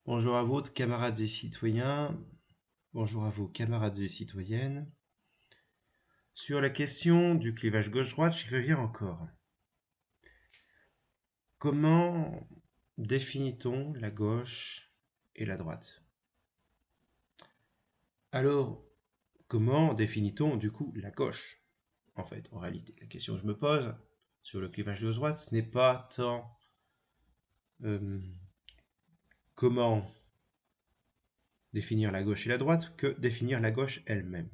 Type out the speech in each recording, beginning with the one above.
Bonjour à vous, camarades et citoyens. Bonjour à vous, camarades et citoyennes. Sur la question du clivage gauche-droite, j'y reviens encore. Comment définit-on la gauche et la droite? Alors, comment définit-on du coup la gauche? En fait, en réalité, la question que je me pose sur le clivage gauche-droite, ce n'est pas tant euh, comment définir la gauche et la droite que définir la gauche elle-même.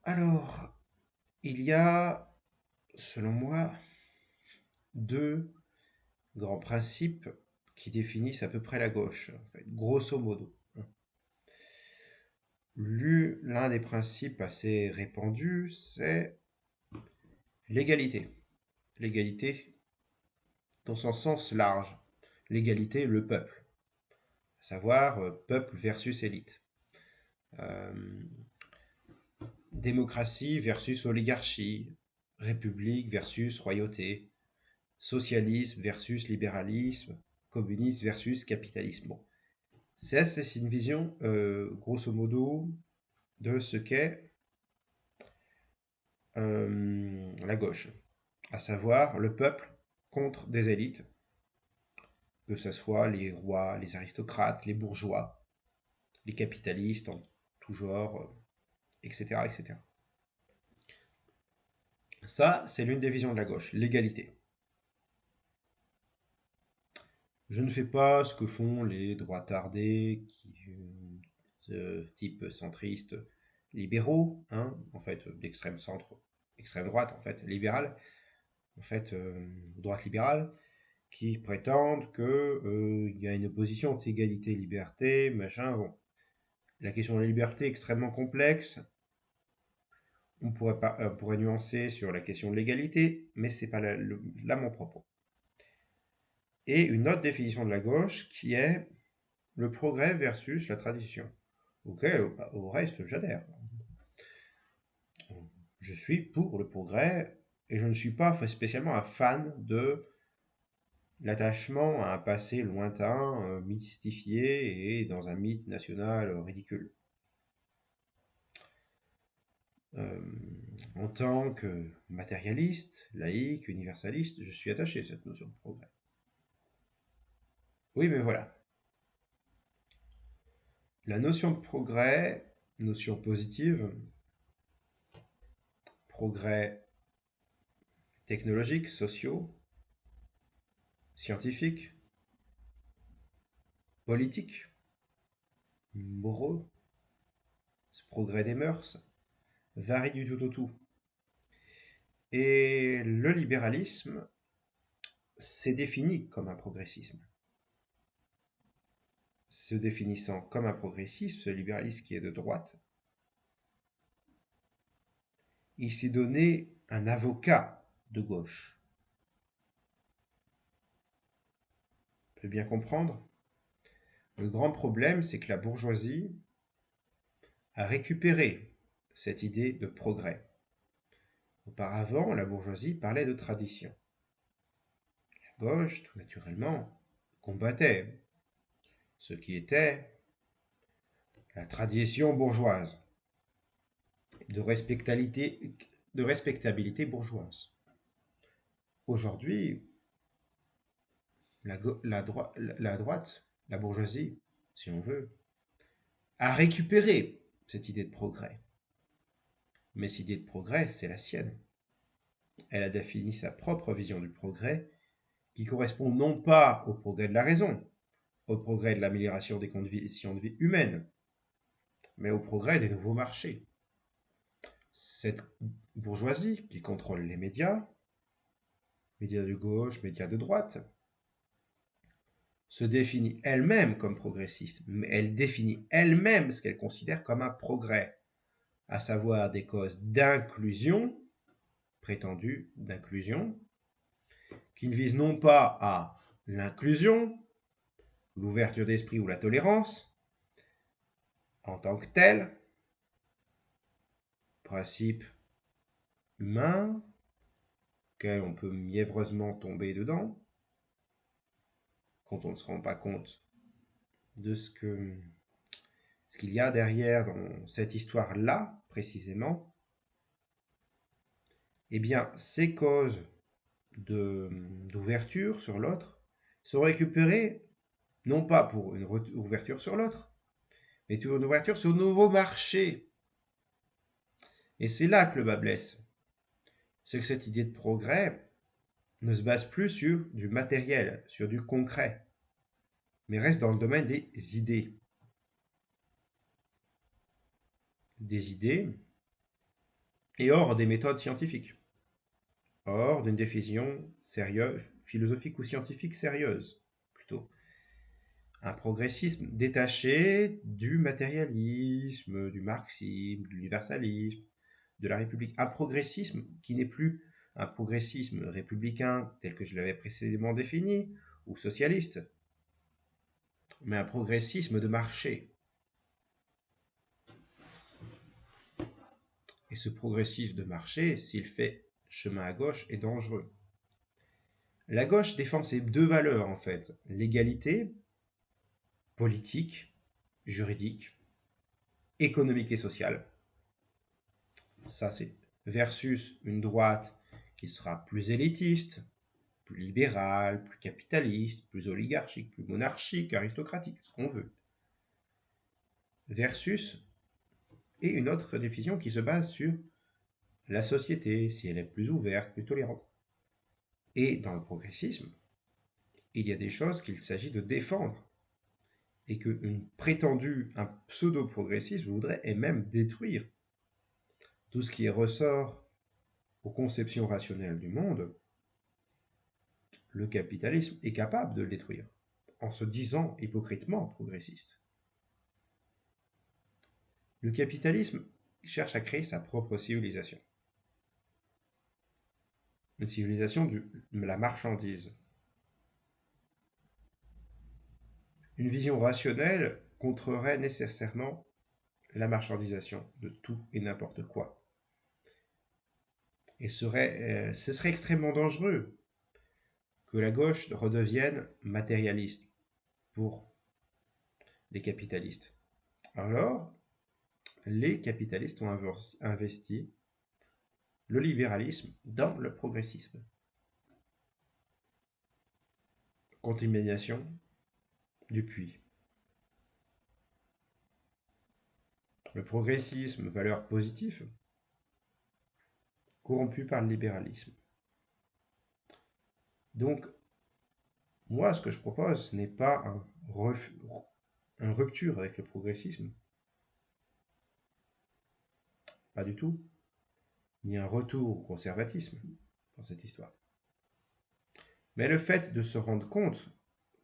Alors, il y a, selon moi, deux grands principes qui définissent à peu près la gauche, en fait, grosso modo. L'un des principes assez répandus, c'est l'égalité. L'égalité dans son sens large. L'égalité, le peuple. À savoir, peuple versus élite. Euh, Démocratie versus oligarchie. République versus royauté. Socialisme versus libéralisme. Communisme versus capitalisme. Bon. C'est une vision, grosso modo, de ce qu'est la gauche, à savoir le peuple contre des élites, que ce soit les rois, les aristocrates, les bourgeois, les capitalistes en tout genre, etc., etc. Ça, c'est l'une des visions de la gauche, l'égalité. Je ne fais pas ce que font les droits tardés, type centriste, libéraux, hein, en fait, d'extrême centre, extrême droite, en fait, libérale, en fait, droite libérale, qui prétendent que y a une opposition entre égalité et liberté, machin. Bon, la question de la liberté est extrêmement complexe. On pourrait nuancer sur la question de l'égalité, mais c'est pas là mon propos. Et une autre définition de la gauche qui est le progrès versus la tradition. Auquel, au reste, j'adhère. Je suis pour le progrès et je ne suis pas spécialement un fan de l'attachement à un passé lointain, mystifié et dans un mythe national ridicule. Euh, En tant que matérialiste, laïque, universaliste, je suis attaché à cette notion de progrès. Oui, mais voilà. La notion de progrès, notion positive, progrès technologiques, sociaux, scientifiques, politiques, moraux, ce progrès des mœurs, varie du tout au tout. Et le libéralisme s'est défini comme un progressisme. Se définissant comme un progressiste, ce libéralisme qui est de droite, il s'est donné un avocat de gauche. On peut bien comprendre. Le grand problème, c'est que la bourgeoisie a récupéré cette idée de progrès. Auparavant, la bourgeoisie parlait de tradition. La gauche, tout naturellement, combattait ce qui était la tradition bourgeoise, de respectabilité bourgeoise. Aujourd'hui, la droite, la bourgeoisie, si on veut, a récupéré cette idée de progrès. Mais cette idée de progrès, c'est la sienne. Elle a défini sa propre vision du progrès, qui correspond non pas au progrès de la raison, au progrès de l'amélioration des conditions de vie humaines, mais au progrès des nouveaux marchés. Cette bourgeoisie qui contrôle les médias, médias de gauche, médias de droite, se définit elle-même comme progressiste, mais elle définit elle-même ce qu'elle considère comme un progrès, à savoir des causes d'inclusion, prétendues d'inclusion, qui ne visent non pas à l'inclusion, l'ouverture d'esprit ou la tolérance, en tant que tel, principe humain, auquel on peut mièvreusement tomber dedans, quand on ne se rend pas compte de ce qu'il y a derrière dans cette histoire-là, précisément, eh bien, ces causes d'ouverture sur l'autre sont récupérées non pas pour une ouverture sur l'autre, mais pour une ouverture sur de nouveaux marchés. Et c'est là que le bas blesse. C'est que cette idée de progrès ne se base plus sur du matériel, sur du concret, mais reste dans le domaine des idées. Des idées et hors des méthodes scientifiques, hors d'une définition sérieuse, philosophique ou scientifique sérieuse, plutôt. Un progressisme détaché du matérialisme, du marxisme, de l'universalisme, de la République. Un progressisme qui n'est plus un progressisme républicain tel que je l'avais précédemment défini, ou socialiste, mais un progressisme de marché. Et ce progressisme de marché, s'il fait chemin à gauche, est dangereux. La gauche défend ces deux valeurs, en fait. L'égalité politique, juridique, économique et sociale. Ça, c'est versus une droite qui sera plus élitiste, plus libérale, plus capitaliste, plus oligarchique, plus monarchique, aristocratique, ce qu'on veut. Versus, et une autre définition qui se base sur la société, si elle est plus ouverte, plus tolérante. Et dans le progressisme, il y a des choses qu'il s'agit de défendre. Et un pseudo-progressisme voudrait et même détruire tout ce qui est ressort aux conceptions rationnelles du monde. Le capitalisme est capable de le détruire, en se disant hypocritement progressiste. Le capitalisme cherche à créer sa propre civilisation. Une civilisation de la marchandise. Une vision rationnelle contrerait nécessairement la marchandisation de tout et n'importe quoi. Et ce serait extrêmement dangereux que la gauche redevienne matérialiste pour les capitalistes. Alors, les capitalistes ont investi le libéralisme dans le progressisme. Contamination du puits. Le progressisme, valeur positive, corrompu par le libéralisme. Donc, moi, ce que je propose, ce n'est pas une rupture avec le progressisme. Pas du tout. Ni un retour au conservatisme dans cette histoire. Mais le fait de se rendre compte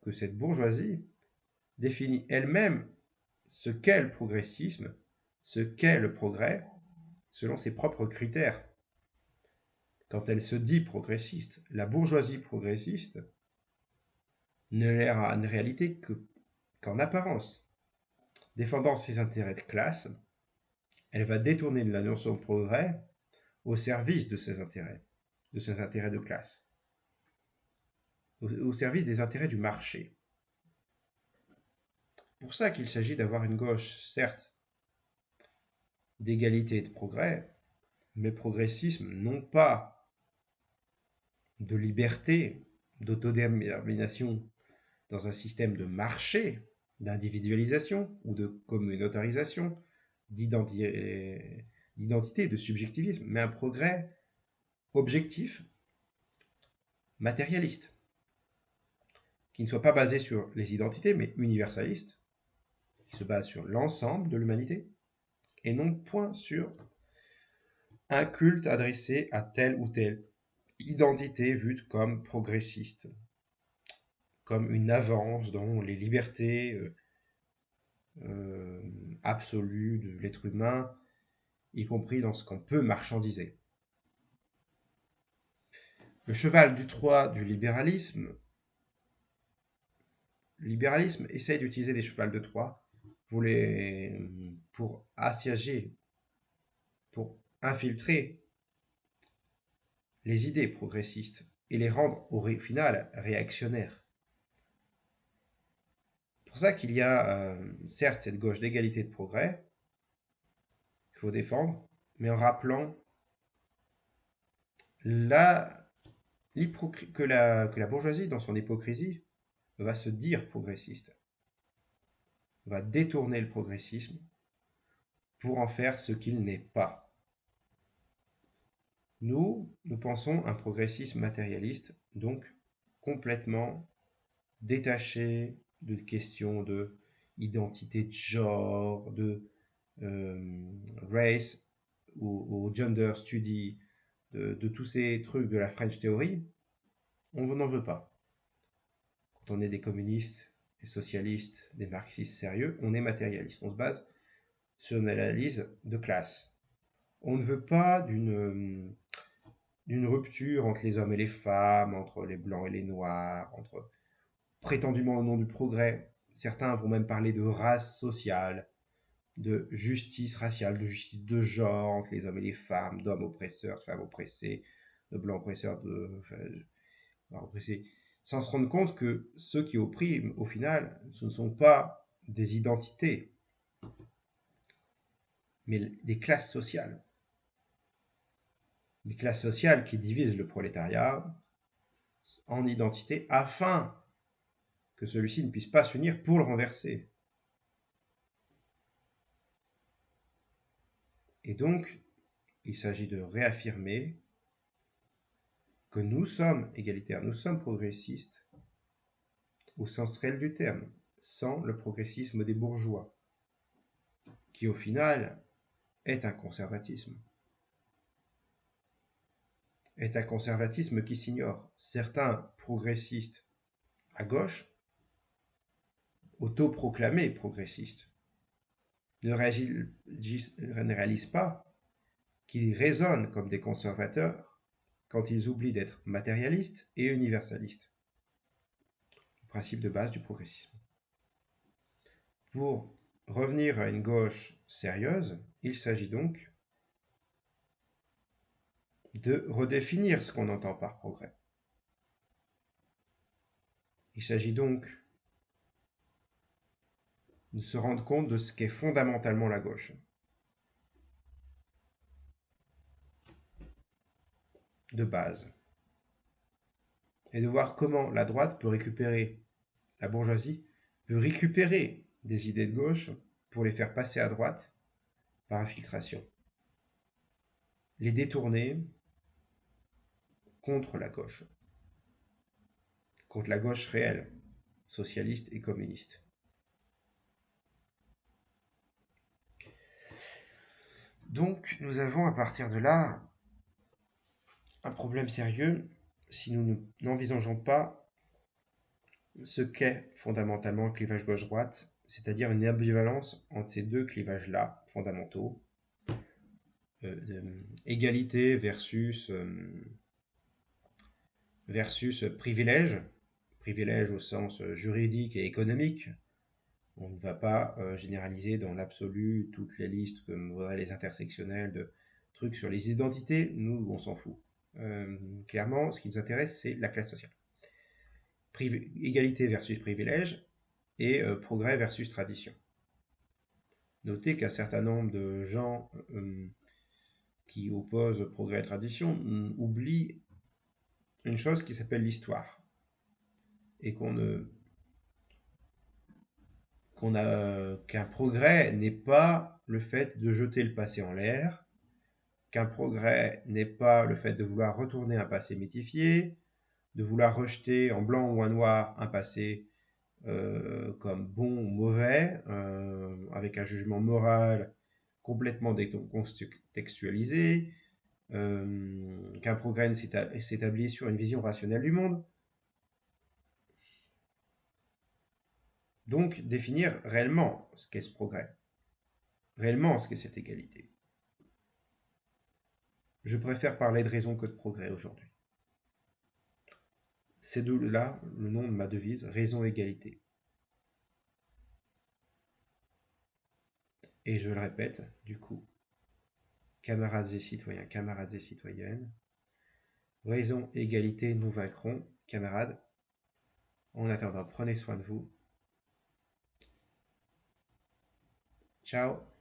que cette bourgeoisie définit elle-même ce qu'est le progressisme, ce qu'est le progrès, selon ses propres critères. Quand elle se dit progressiste, la bourgeoisie progressiste ne l'est en réalité qu'en apparence. Défendant ses intérêts de classe, elle va détourner la notion de progrès au service de ses intérêts de classe, au service des intérêts du marché. C'est pour ça qu'il s'agit d'avoir une gauche, certes, d'égalité et de progrès, mais progressisme non pas de liberté, d'autodétermination dans un système de marché, d'individualisation ou de communautarisation, d'identité, de subjectivisme, mais un progrès objectif, matérialiste, qui ne soit pas basé sur les identités, mais universaliste, qui se base sur l'ensemble de l'humanité, et non point sur un culte adressé à telle ou telle identité vue comme progressiste, comme une avance dans les libertés absolues de l'être humain, y compris dans ce qu'on peut marchandiser. Le cheval du Troie du libéralisme essaye d'utiliser des chevals de Troie pour assiéger, pour infiltrer les idées progressistes et les rendre au final réactionnaires. pour ça qu'il y a, certes, cette gauche d'égalité et de progrès qu'il faut défendre, mais en rappelant la, que la bourgeoisie, dans son hypocrisie, va se dire progressiste, va détourner le progressisme pour en faire ce qu'il n'est pas. Nous pensons un progressisme matérialiste, donc complètement détaché de questions de identité de genre, de race ou gender study, de tous ces trucs de la French Theory, on n'en veut pas. Quand on est des communistes, des socialistes, des marxistes sérieux, on est matérialiste. On se base sur une analyse de classe. On ne veut pas d'une rupture entre les hommes et les femmes, entre les blancs et les noirs, entre prétendument au nom du progrès. Certains vont même parler de race sociale, de justice raciale, de justice de genre entre les hommes et les femmes, d'hommes oppresseurs, de femmes oppressées, de blancs oppresseurs, oppressés, sans se rendre compte que ceux qui oppriment, au final, ce ne sont pas des identités, mais des classes sociales. Des classes sociales qui divisent le prolétariat en identités afin que celui-ci ne puisse pas s'unir pour le renverser. Et donc, il s'agit de réaffirmer que nous sommes égalitaires, nous sommes progressistes, au sens réel du terme, sans le progressisme des bourgeois, qui au final est un conservatisme. Est un conservatisme qui s'ignore. Certains progressistes à gauche, autoproclamés progressistes, ne réalisent pas qu'ils résonnent comme des conservateurs quand ils oublient d'être matérialistes et universalistes. Le principe de base du progressisme. Pour revenir à une gauche sérieuse, il s'agit donc de redéfinir ce qu'on entend par progrès. Il s'agit donc de se rendre compte de ce qu'est fondamentalement la gauche. De base. Et de voir comment la droite peut récupérer, la bourgeoisie peut récupérer des idées de gauche pour les faire passer à droite par infiltration. Les détourner contre la gauche réelle, socialiste et communiste. Donc nous avons à partir de là un problème sérieux si nous n'envisageons pas ce qu'est fondamentalement le clivage gauche-droite, c'est-à-dire une ambivalence entre ces deux clivages-là fondamentaux, égalité versus privilège, privilège au sens juridique et économique. On ne va pas généraliser dans l'absolu toutes les listes comme voudraient les intersectionnels de trucs sur les identités. Nous, on s'en fout. Clairement, ce qui nous intéresse, c'est la classe sociale. Égalité versus privilège et progrès versus tradition. Notez qu'un certain nombre de gens qui opposent progrès et tradition oublient une chose qui s'appelle l'histoire. Et qu'un progrès n'est pas le fait de jeter le passé en l'air, qu'un progrès n'est pas le fait de vouloir retourner un passé mythifié, de vouloir rejeter en blanc ou en noir un passé comme bon ou mauvais, avec un jugement moral complètement décontextualisé, qu'un progrès s'établit sur une vision rationnelle du monde. Donc, définir réellement ce qu'est ce progrès, réellement ce qu'est cette égalité. Je préfère parler de raison que de progrès aujourd'hui. C'est de là le nom de ma devise, raison-égalité. Et je le répète, du coup, camarades et citoyens, camarades et citoyennes, raison, égalité, nous vaincrons, camarades. En attendant, prenez soin de vous. Ciao.